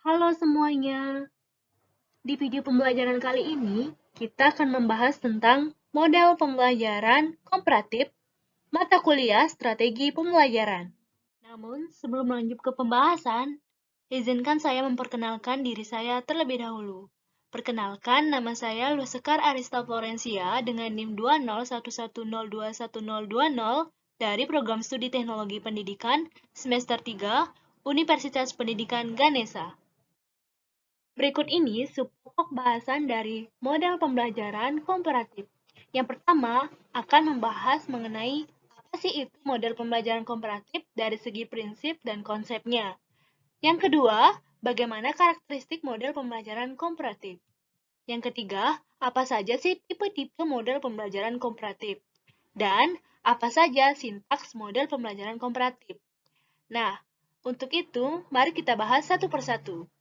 Halo semuanya, di video pembelajaran kali ini kita akan membahas tentang model pembelajaran komparatif mata kuliah strategi pembelajaran. Namun, sebelum lanjut ke pembahasan, izinkan saya memperkenalkan diri saya terlebih dahulu. Perkenalkan, nama saya Lusekar Arista Florencia dengan NIM 20110210020 dari Program Studi Teknologi Pendidikan semester 3 Universitas Pendidikan Ganesha. Berikut ini subpokok bahasan dari model pembelajaran komparatif. Yang pertama akan membahas mengenai apa sih itu model pembelajaran komparatif dari segi prinsip dan konsepnya. Yang kedua, bagaimana karakteristik model pembelajaran komparatif. Yang ketiga, apa saja sih tipe-tipe model pembelajaran komparatif. Dan apa saja sintaks model pembelajaran komparatif. Nah, untuk itu, mari kita bahas satu persatu.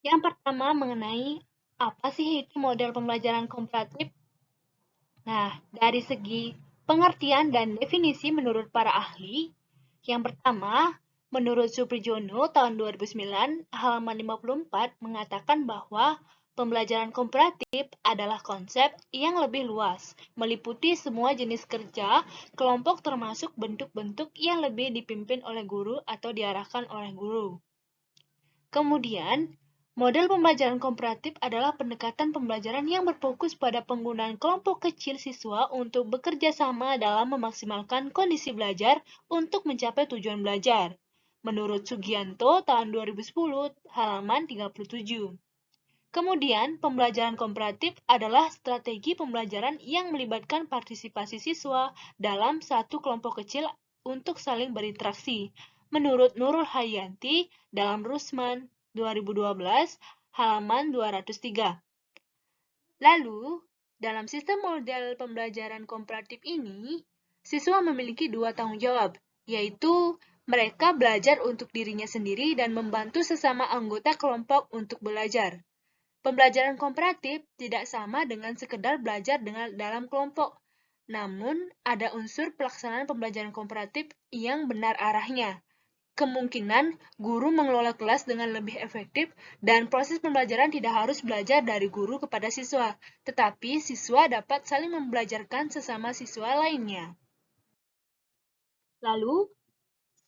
Yang pertama mengenai apa sih itu model pembelajaran komparatif? Nah, dari segi pengertian dan definisi menurut para ahli, yang pertama, menurut Suprijono tahun 2009, halaman 54 mengatakan bahwa pembelajaran komparatif adalah konsep yang lebih luas, meliputi semua jenis kerja, kelompok termasuk bentuk-bentuk yang lebih dipimpin oleh guru atau diarahkan oleh guru. Kemudian, model pembelajaran komparatif adalah pendekatan pembelajaran yang berfokus pada penggunaan kelompok kecil siswa untuk bekerja sama dalam memaksimalkan kondisi belajar untuk mencapai tujuan belajar. Menurut Sugianto tahun 2010, halaman 37. Kemudian, pembelajaran komparatif adalah strategi pembelajaran yang melibatkan partisipasi siswa dalam satu kelompok kecil untuk saling berinteraksi. Menurut Nurul Hayanti dalam Rusman 2012, halaman 203. Lalu, dalam sistem model pembelajaran komparatif ini, siswa memiliki dua tanggung jawab, yaitu mereka belajar untuk dirinya sendiri dan membantu sesama anggota kelompok untuk belajar. Pembelajaran komparatif tidak sama dengan sekedar belajar dalam kelompok, namun ada unsur pelaksanaan pembelajaran komparatif yang benar arahnya. Kemungkinan guru mengelola kelas dengan lebih efektif dan proses pembelajaran tidak harus belajar dari guru kepada siswa, tetapi siswa dapat saling membelajarkan sesama siswa lainnya. Lalu,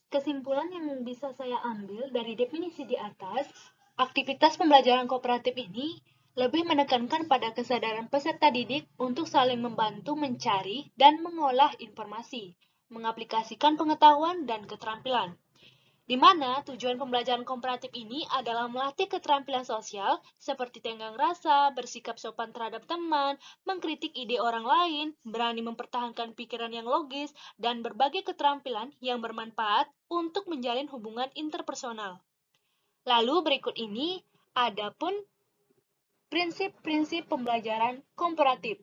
kesimpulan yang bisa saya ambil dari definisi di atas, aktivitas pembelajaran kooperatif ini lebih menekankan pada kesadaran peserta didik untuk saling membantu mencari dan mengolah informasi, mengaplikasikan pengetahuan dan keterampilan. Di mana tujuan pembelajaran komparatif ini adalah melatih keterampilan sosial seperti tenggang rasa, bersikap sopan terhadap teman, mengkritik ide orang lain, berani mempertahankan pikiran yang logis, dan berbagai keterampilan yang bermanfaat untuk menjalin hubungan interpersonal. Lalu berikut ini ada pun prinsip-prinsip pembelajaran komparatif.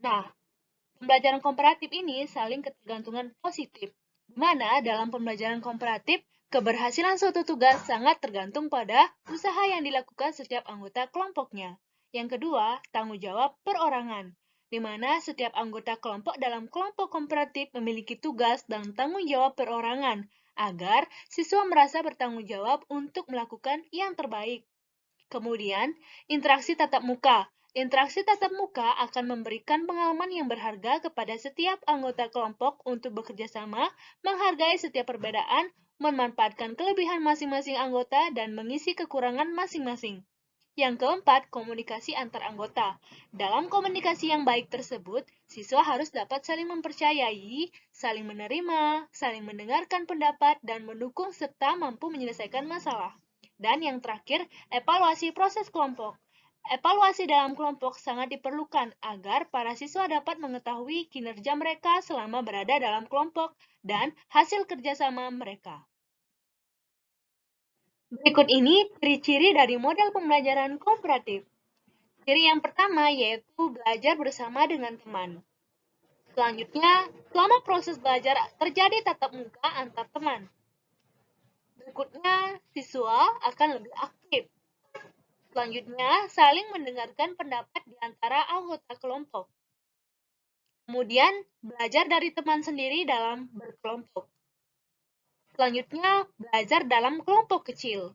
Nah, pembelajaran komparatif ini saling ketergantungan positif, di mana dalam pembelajaran komparatif, keberhasilan suatu tugas sangat tergantung pada usaha yang dilakukan setiap anggota kelompoknya. Yang kedua, tanggung jawab perorangan, di mana setiap anggota kelompok dalam kelompok komparatif memiliki tugas dan tanggung jawab perorangan, agar siswa merasa bertanggung jawab untuk melakukan yang terbaik. Kemudian, interaksi tatap muka. Interaksi tatap muka akan memberikan pengalaman yang berharga kepada setiap anggota kelompok untuk bekerja sama, menghargai setiap perbedaan, memanfaatkan kelebihan masing-masing anggota, dan mengisi kekurangan masing-masing. Yang keempat, komunikasi antar anggota. Dalam komunikasi yang baik tersebut, siswa harus dapat saling mempercayai, saling menerima, saling mendengarkan pendapat, dan mendukung serta mampu menyelesaikan masalah. Dan yang terakhir, evaluasi proses kelompok. Evaluasi dalam kelompok sangat diperlukan agar para siswa dapat mengetahui kinerja mereka selama berada dalam kelompok dan hasil kerjasama mereka. Berikut ini ciri-ciri dari model pembelajaran komparatif. Ciri yang pertama yaitu belajar bersama dengan teman. Selanjutnya, selama proses belajar terjadi tatap muka antar teman. Berikutnya, siswa akan lebih aktif. Selanjutnya, saling mendengarkan pendapat di antara anggota kelompok. Kemudian, belajar dari teman sendiri dalam berkelompok. Selanjutnya, belajar dalam kelompok kecil.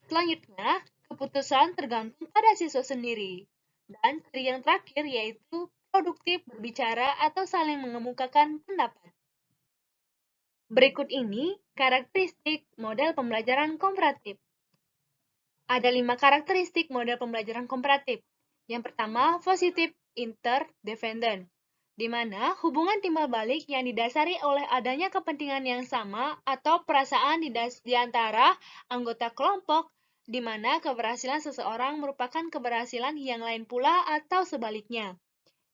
Selanjutnya, keputusan tergantung pada siswa sendiri. Dan ciri yang terakhir yaitu produktif berbicara atau saling mengemukakan pendapat. Berikut ini karakteristik model pembelajaran komparatif. Ada 5 karakteristik model pembelajaran komparatif. Yang pertama, positif interdependent, di mana hubungan timbal balik yang didasari oleh adanya kepentingan yang sama atau perasaan di antara anggota kelompok, di mana keberhasilan seseorang merupakan keberhasilan yang lain pula atau sebaliknya.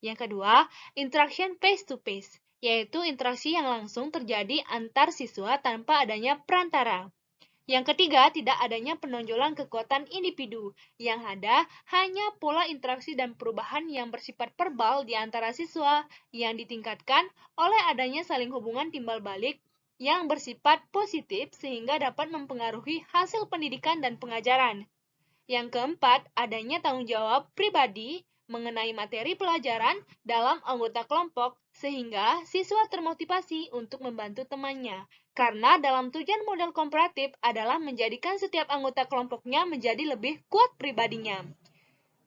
Yang kedua, interaction face-to-face, yaitu interaksi yang langsung terjadi antar siswa tanpa adanya perantara. Yang ketiga, tidak adanya penonjolan kekuatan individu. Yang ada hanya pola interaksi dan perubahan yang bersifat verbal di antara siswa yang ditingkatkan oleh adanya saling hubungan timbal balik yang bersifat positif sehingga dapat mempengaruhi hasil pendidikan dan pengajaran. Yang keempat, adanya tanggung jawab pribadi mengenai materi pelajaran dalam anggota kelompok sehingga siswa termotivasi untuk membantu temannya. Karena dalam tujuan model komparatif adalah menjadikan setiap anggota kelompoknya menjadi lebih kuat pribadinya.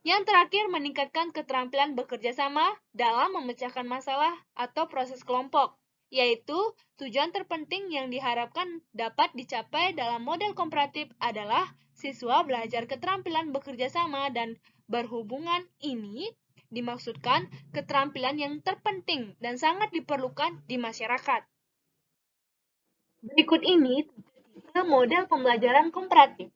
Yang terakhir, meningkatkan keterampilan bekerja sama dalam memecahkan masalah atau proses kelompok, yaitu tujuan terpenting yang diharapkan dapat dicapai dalam model komparatif adalah siswa belajar keterampilan bekerja sama dan berhubungan. Ini dimaksudkan keterampilan yang terpenting dan sangat diperlukan di masyarakat. Berikut ini tipe model pembelajaran komparatif.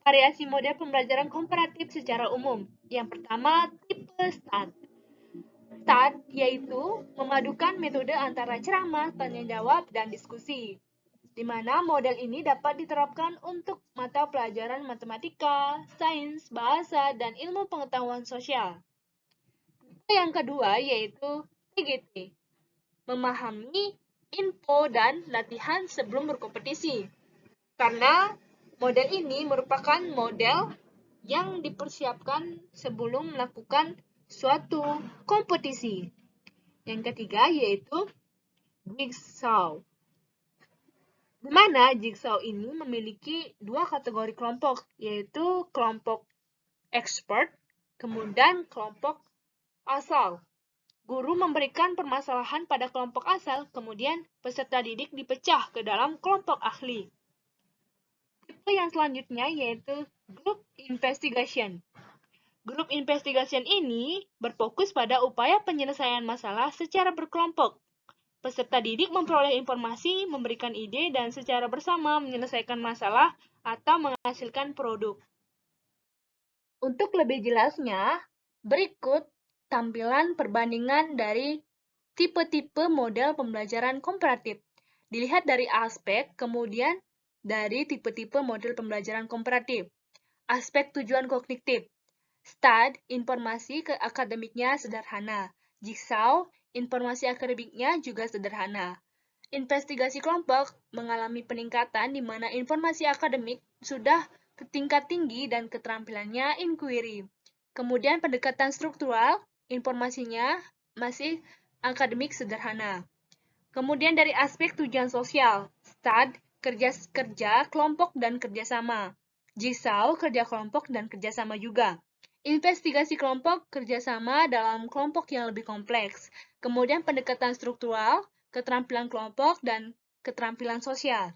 Variasi model pembelajaran komparatif secara umum. Yang pertama, tipe START. START yaitu memadukan metode antara ceramah, tanya jawab, dan diskusi, di mana model ini dapat diterapkan untuk mata pelajaran matematika, sains, bahasa, dan ilmu pengetahuan sosial. Tipe yang kedua yaitu TGT, memahami info dan latihan sebelum berkompetisi. Karena model ini merupakan model yang dipersiapkan sebelum melakukan suatu kompetisi. Yang ketiga yaitu Jigsaw, di mana Jigsaw ini memiliki dua kategori kelompok, yaitu kelompok expert, kemudian kelompok asal. Guru memberikan permasalahan pada kelompok asal, kemudian peserta didik dipecah ke dalam kelompok ahli. Tipe yang selanjutnya yaitu group investigation. Group investigation ini berfokus pada upaya penyelesaian masalah secara berkelompok. Peserta didik memperoleh informasi, memberikan ide, dan secara bersama menyelesaikan masalah atau menghasilkan produk. Untuk lebih jelasnya, berikut tampilan perbandingan dari tipe-tipe model pembelajaran komparatif. Dilihat dari aspek, kemudian dari tipe-tipe model pembelajaran komparatif. Aspek tujuan kognitif. STAD, informasi ke akademiknya sederhana. Jigsaw, informasi akademiknya juga sederhana. Investigasi kelompok mengalami peningkatan di mana informasi akademik sudah ke tingkat tinggi dan keterampilannya inquiry. Kemudian pendekatan struktural, informasinya masih akademik sederhana. Kemudian dari aspek tujuan sosial, STAD, kerja kelompok dan kerjasama. Jigsaw, kerja kelompok dan kerjasama juga. Investigasi kelompok, kerjasama dalam kelompok yang lebih kompleks. Kemudian pendekatan struktural, keterampilan kelompok, dan keterampilan sosial.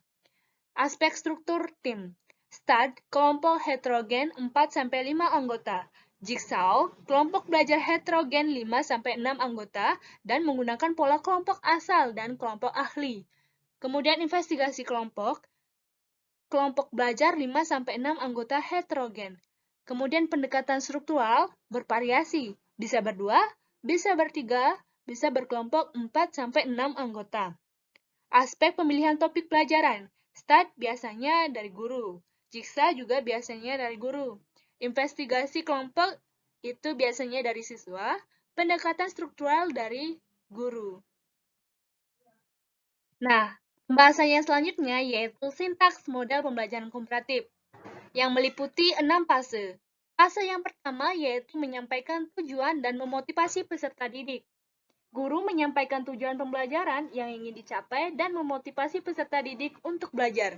Aspek struktur tim. STAD, kelompok heterogen 4-5 anggota. Jigsaw, kelompok belajar heterogen 5-6 anggota dan menggunakan pola kelompok asal dan kelompok ahli. Kemudian investigasi kelompok belajar 5-6 anggota heterogen. Kemudian pendekatan struktural bervariasi, bisa berdua, bisa bertiga, bisa berkelompok 4-6 anggota. Aspek pemilihan topik pelajaran. STAD biasanya dari guru. Jigsaw juga biasanya dari guru. Investigasi kelompok itu biasanya dari siswa. Pendekatan struktural dari guru. Nah, pembahasan yang selanjutnya yaitu sintaks model pembelajaran komparatif yang meliputi 6 fase. Fase yang pertama yaitu menyampaikan tujuan dan memotivasi peserta didik. Guru menyampaikan tujuan pembelajaran yang ingin dicapai dan memotivasi peserta didik untuk belajar.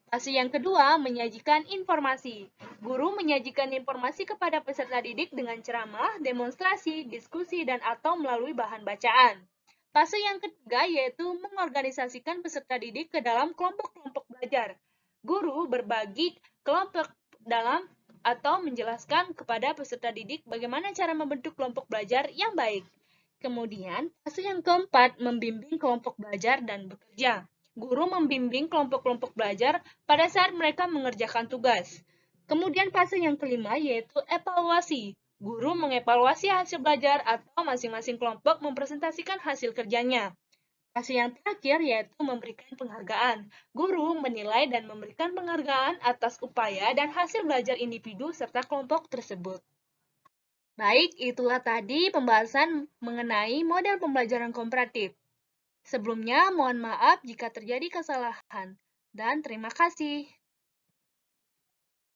Fase yang kedua, menyajikan informasi. Guru menyajikan informasi kepada peserta didik dengan ceramah, demonstrasi, diskusi, dan atau melalui bahan bacaan. Fase yang ketiga yaitu mengorganisasikan peserta didik ke dalam kelompok-kelompok belajar. Guru berbagi kelompok dalam atau menjelaskan kepada peserta didik bagaimana cara membentuk kelompok belajar yang baik. Kemudian, fase yang keempat, membimbing kelompok belajar dan bekerja. Guru membimbing kelompok-kelompok belajar pada saat mereka mengerjakan tugas. Kemudian fase yang kelima yaitu evaluasi. Guru mengevaluasi hasil belajar atau masing-masing kelompok mempresentasikan hasil kerjanya. Fase yang terakhir yaitu memberikan penghargaan. Guru menilai dan memberikan penghargaan atas upaya dan hasil belajar individu serta kelompok tersebut. Baik, itulah tadi pembahasan mengenai model pembelajaran komparatif. Sebelumnya, mohon maaf jika terjadi kesalahan, dan terima kasih.